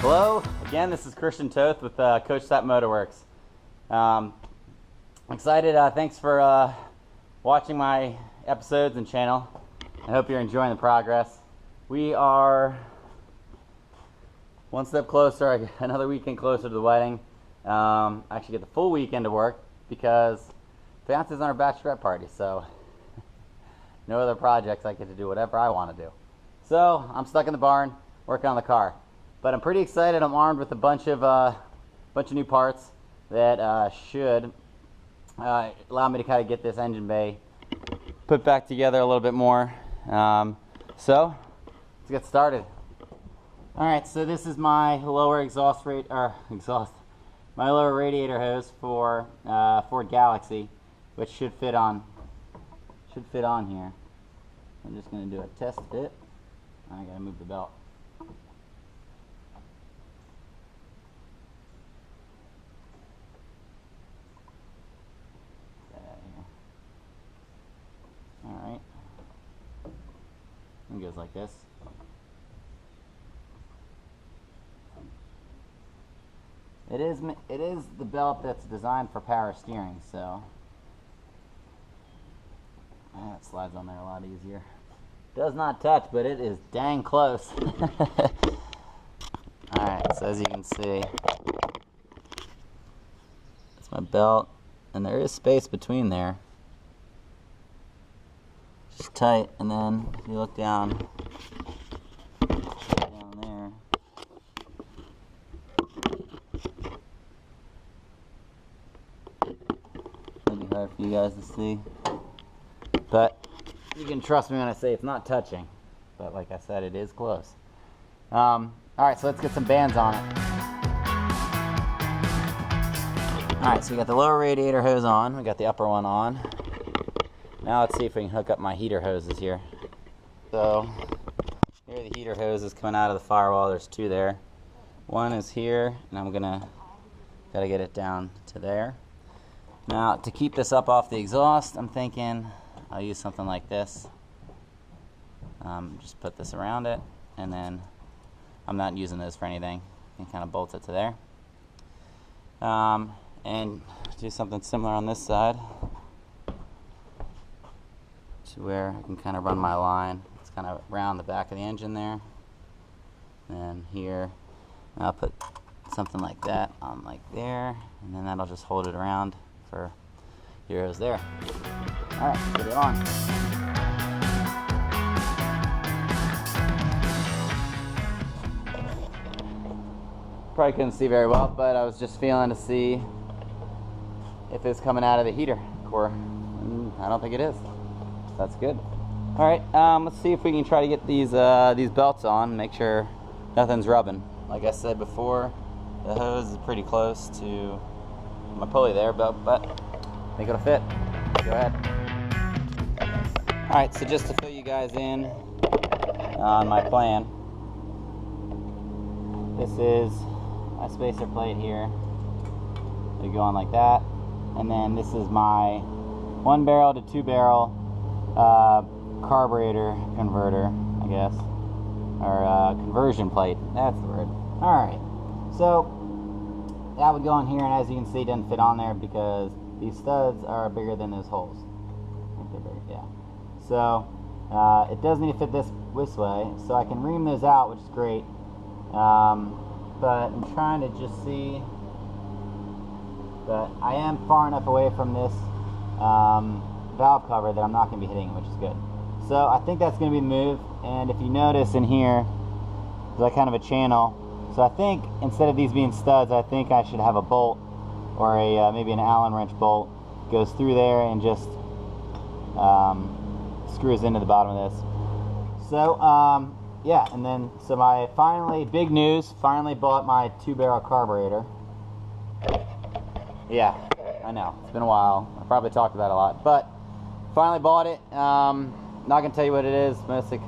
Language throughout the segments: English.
Hello, again, this is Christian Toth with Coachstop Motorworks. I'm excited, thanks for watching my episodes and channel. I hope you're enjoying the progress. We are one step closer, another weekend closer to the wedding. I actually get the full weekend to work because fiance's on our bachelorette party, so no other projects. I get to do whatever I want to do. So I'm stuck in the barn working on the car. But I'm pretty excited. I'm armed with a bunch of new parts that should allow me to kind of get this engine bay put back together a little bit more. So let's get started. All right, so this is my lower my lower radiator hose for Ford Galaxy, which should fit on here. I'm just going to do a test fit. I got to move the belt. Alright, it goes like this. It is the belt that's designed for power steering, so that slides on there a lot easier. Does not touch, but it is dang close. Alright, so as you can see, that's my belt, and there is space between there. Just tight, and then if you look down there, maybe hard for you guys to see, but you can trust me when I say it's not touching. But like I said, it is close. Alright, so let's get some bands on it. Alright, so we got the lower radiator hose on, we got the upper one on. Now let's see if we can hook up my heater hoses here. So here are the heater hoses coming out of the firewall. There's two there. One is here, and I'm gotta get it down to there. Now to keep this up off the exhaust, I'm thinking I'll use something like this. Just put this around it, and then I'm not using this for anything. You can kind of bolt it to there. And do something similar on this side, to where I can kind of run my line. It's kind of around the back of the engine there. And here, I'll put something like that on like there, and then that'll just hold it around for heroes there. Alright, put it on. Probably couldn't see very well, but I was just feeling to see if it's coming out of the heater core. I don't think it is. That's good. Alright, let's see if we can try to get these belts on, make sure nothing's rubbing. Like I said before, the hose is pretty close to my pulley there, but I think it'll fit. Go ahead. Alright, so just to fill you guys in on my plan, this is my spacer plate here. They go on like that, and then this is my 1 barrel to 2 barrel carburetor converter, I guess, or conversion plate. That's the word. Alright, so that would go in here, and as you can see, it doesn't fit on there because these studs are bigger than those holes. I think they're bigger, yeah. So it does need to fit this way, so I can ream those out, which is great. But I'm trying to just see, but I am far enough away from this valve cover that I'm not going to be hitting it, which is good. So I think that's going to be the move. And if you notice in here, there's like kind of a channel. So I think instead of these being studs, I think I should have a bolt, or a maybe an Allen wrench bolt goes through there and just screws into the bottom of this. So yeah, and then so big news, finally bought my 2-barrel carburetor. Yeah, I know, it's been a while. I probably talked about it a lot, but finally bought it. Not gonna tell you what it is. Mostly,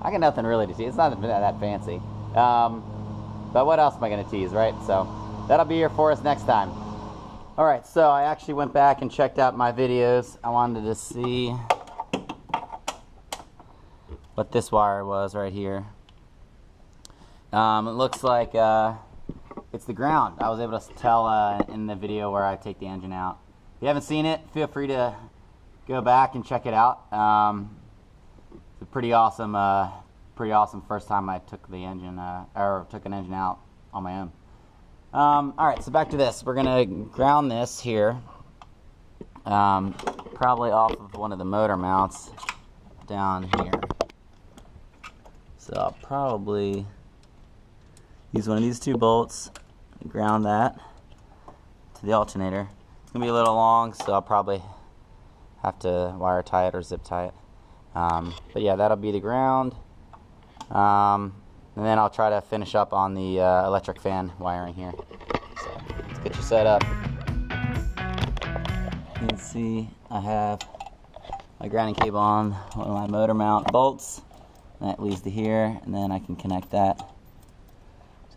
I got nothing really to tease. It's not that fancy. But what else am I gonna tease, right? So that'll be here for us next time. All right, so I actually went back and checked out my videos. I wanted to see what this wire was right here. It looks like it's the ground. I was able to tell in the video where I take the engine out. If you haven't seen it, feel free to go back and check it out. It's a pretty awesome first time I took the engine or took an engine out on my own. All right, so back to this. We're gonna ground this here, probably off of one of the motor mounts down here. So I'll probably use one of these 2 bolts and ground that to the alternator. It's gonna be a little long, so I'll probably have to wire tie it or zip tie it. But yeah, that'll be the ground. And then I'll try to finish up on the electric fan wiring here. So let's get you set up. You can see I have my grounding cable on one of my motor mount bolts. That leads to here, and then I can connect that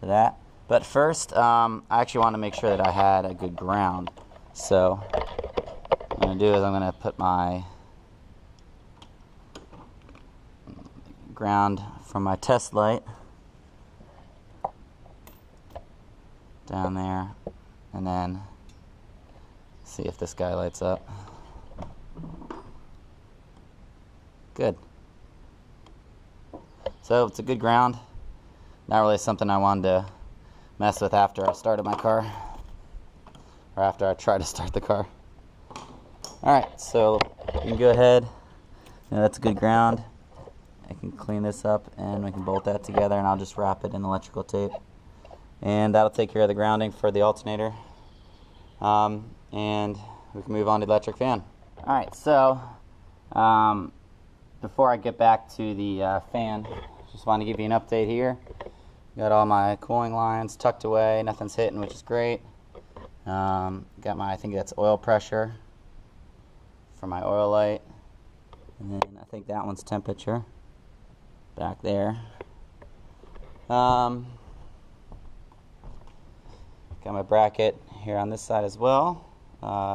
to that. But first, I actually want to make sure that I had a good ground. So what I'm going to do is I'm going to put my ground from my test light down there, and then see if this guy lights up. Good. So it's a good ground. Not really something I wanted to mess with after I started my car, or after I tried to start the car. Alright, so you can go ahead. That's a good ground. I can clean this up and we can bolt that together, and I'll just wrap it in electrical tape. And that'll take care of the grounding for the alternator. And we can move on to the electric fan. Alright, so before I get back to the fan, just wanted to give you an update here. Got all my cooling lines tucked away, nothing's hitting, which is great. Got my, I think that's oil pressure for my oil light. And then I think that one's temperature back there. Got my bracket here on this side as well.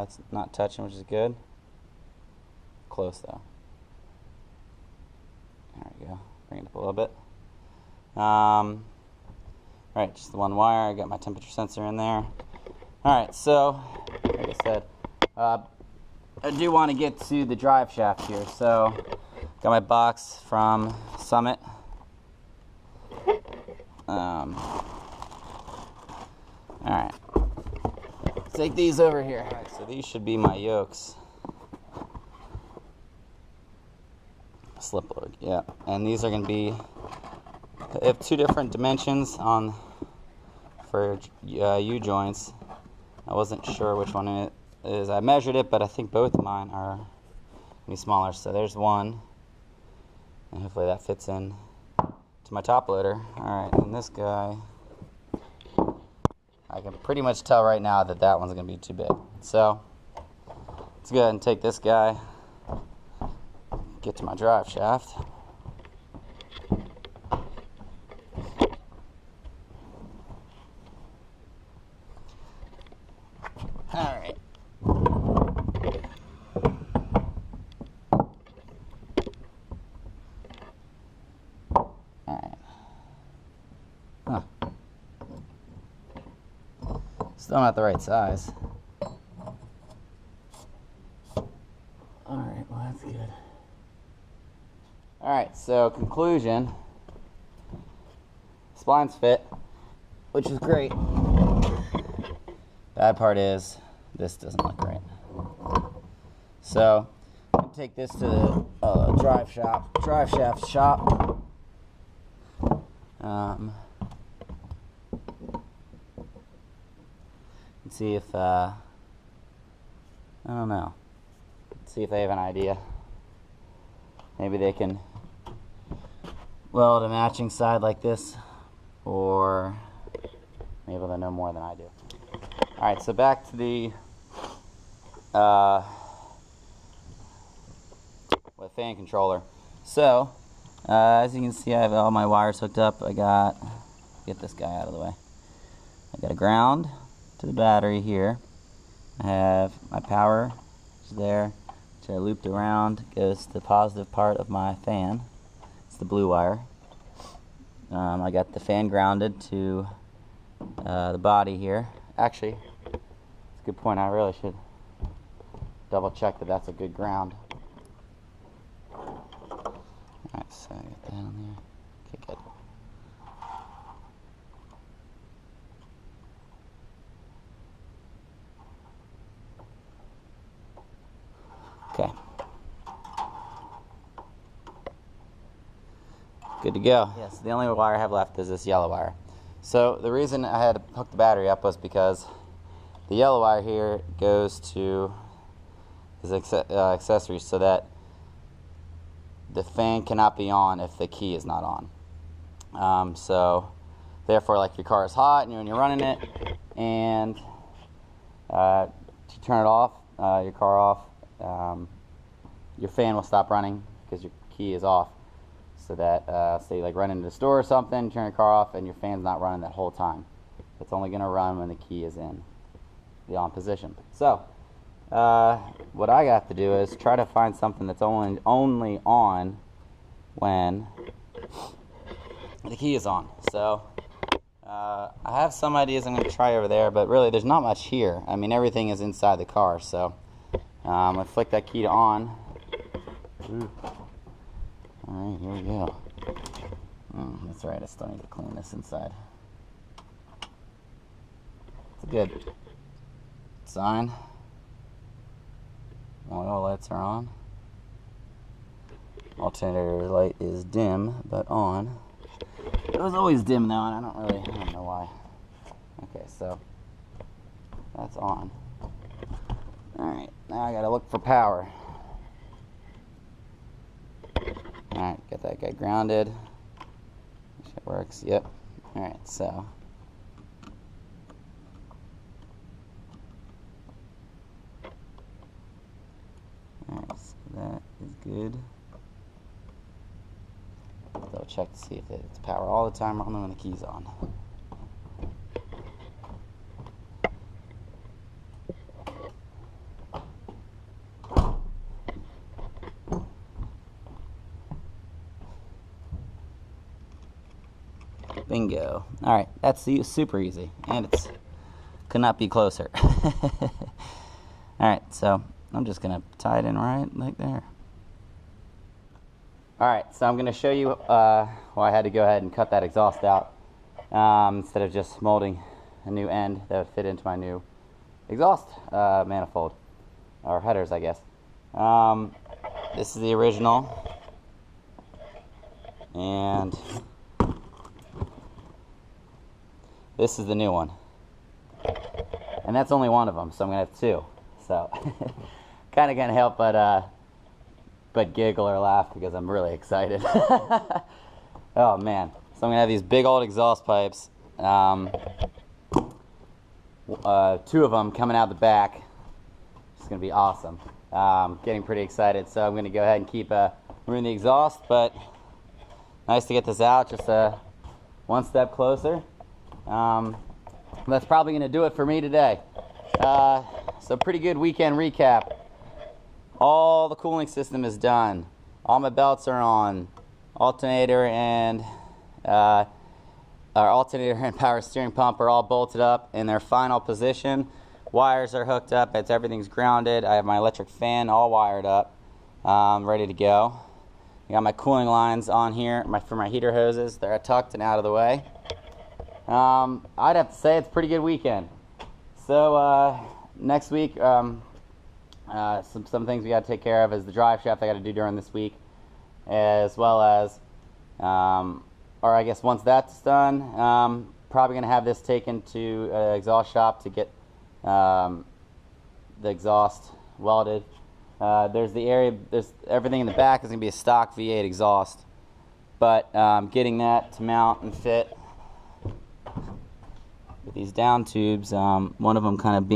It's not touching, which is good. Close though. There we go. Bring it up a little bit. Right, just the one wire. I got my temperature sensor in there. Alright, so like I said, I do want to get to the drive shaft here. So got my box from Summit. Alright, take these over here. Alright, so these should be my yokes. Slip load, yeah. And these are going to be, I have 2 different dimensions on for U-joints. I wasn't sure which one it is. I measured it, but I think both of mine are going to be smaller. So there's one, and hopefully that fits in to my top loader. Alright, and this guy, I can pretty much tell right now that that one's going to be too big. So let's go ahead and take this guy, get to my drive shaft. Alright. Alright. Huh. Still not the right size. Alright, well that's good. Alright, so conclusion. Splines fit, which is great. Bad part is, this doesn't look right. So, I'm going to take this to the drive shaft shop. And see if, I don't know. See if they have an idea. Maybe they can weld a matching side like this, or maybe they'll know more than I do. Alright, so back to the fan controller. So, as you can see, I have all my wires hooked up. Get this guy out of the way. I got a ground to the battery here. I have my power, which is there, which I looped around, goes to the positive part of my fan. It's the blue wire. I got the fan grounded to the body here. Actually, it's a good point. I really should double check that that's a good ground. Alright, so I got that on there. Okay, good. Okay. Good to go. Yes, the only wire I have left is this yellow wire. So the reason I had to hook the battery up was because the yellow wire here goes to his accessories so that the fan cannot be on if the key is not on. So therefore, like, your car is hot and when you're running it and to turn it off, your car off, your fan will stop running because your key is off. So that, say, like, run into the store or something, turn your car off, and your fan's not running that whole time. It's only going to run when the key is in the on position. So, what I have to do is try to find something that's only on when the key is on. So, I have some ideas I'm going to try over there, but really there's not much here. I mean, everything is inside the car. So, I'm going to flick that key to on. Ooh. Alright, here we go. That's right, I still need to clean this inside. It's a good sign. Oil lights are on. Alternator light is dim, but on. It was always dim though, and I don't know why. Okay, so that's on. Alright, now I gotta look for power. Alright, got that guy grounded. Make sure it works. Yep. Alright, so. Alright, so that is good. Double check to see if it's power all the time or only when the key's on. Bingo. Alright, that's super easy, and it's could not be closer. Alright, so I'm just going to tie it in right like there. Alright, so I'm going to show you why I had to go ahead and cut that exhaust out instead of just molding a new end that would fit into my new exhaust manifold, or headers, I guess. This is the original, and this is the new one, and that's only one of them, so I'm gonna have two. So, kind of gonna help, but giggle or laugh because I'm really excited. Oh man! So I'm gonna have these big old exhaust pipes, two of them coming out the back. It's gonna be awesome. Getting pretty excited. So I'm gonna go ahead and keep removing the exhaust, but nice to get this out. Just one step closer. That's probably going to do it for me today. So pretty good weekend recap. All the cooling system is done. All my belts are on. Alternator and power steering pump are all bolted up in their final position. Wires are hooked up. Everything's grounded. I have my electric fan all wired up, ready to go. I got my cooling lines on here for my heater hoses. They're tucked and out of the way. I'd have to say it's a pretty good weekend. So next week, some things we got to take care of is the drive shaft I got to do during this week, as well as, or I guess once that's done, probably going to have this taken to an exhaust shop to get the exhaust welded. There's everything in the back is going to be a stock V8 exhaust, but getting that to mount and fit with these down tubes, one of them kind of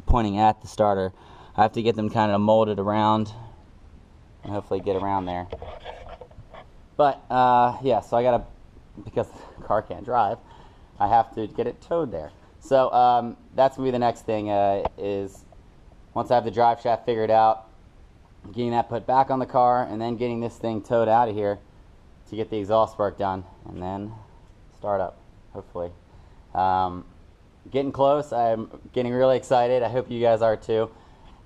pointing at the starter, I have to get them kind of molded around and hopefully get around there. But yeah, so I gotta, because the car can't drive, I have to get it towed there. So that's gonna be the next thing, is once I have the drive shaft figured out, getting that put back on the car and then getting this thing towed out of here to get the exhaust work done, and then start up, hopefully. Getting close. I'm getting really excited. I hope you guys are too.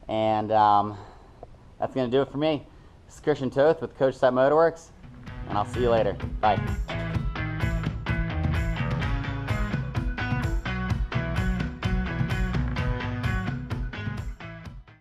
And that's going to do it for me. This is Christian Toth with Coachstop Motorworks, and I'll see you later. Bye.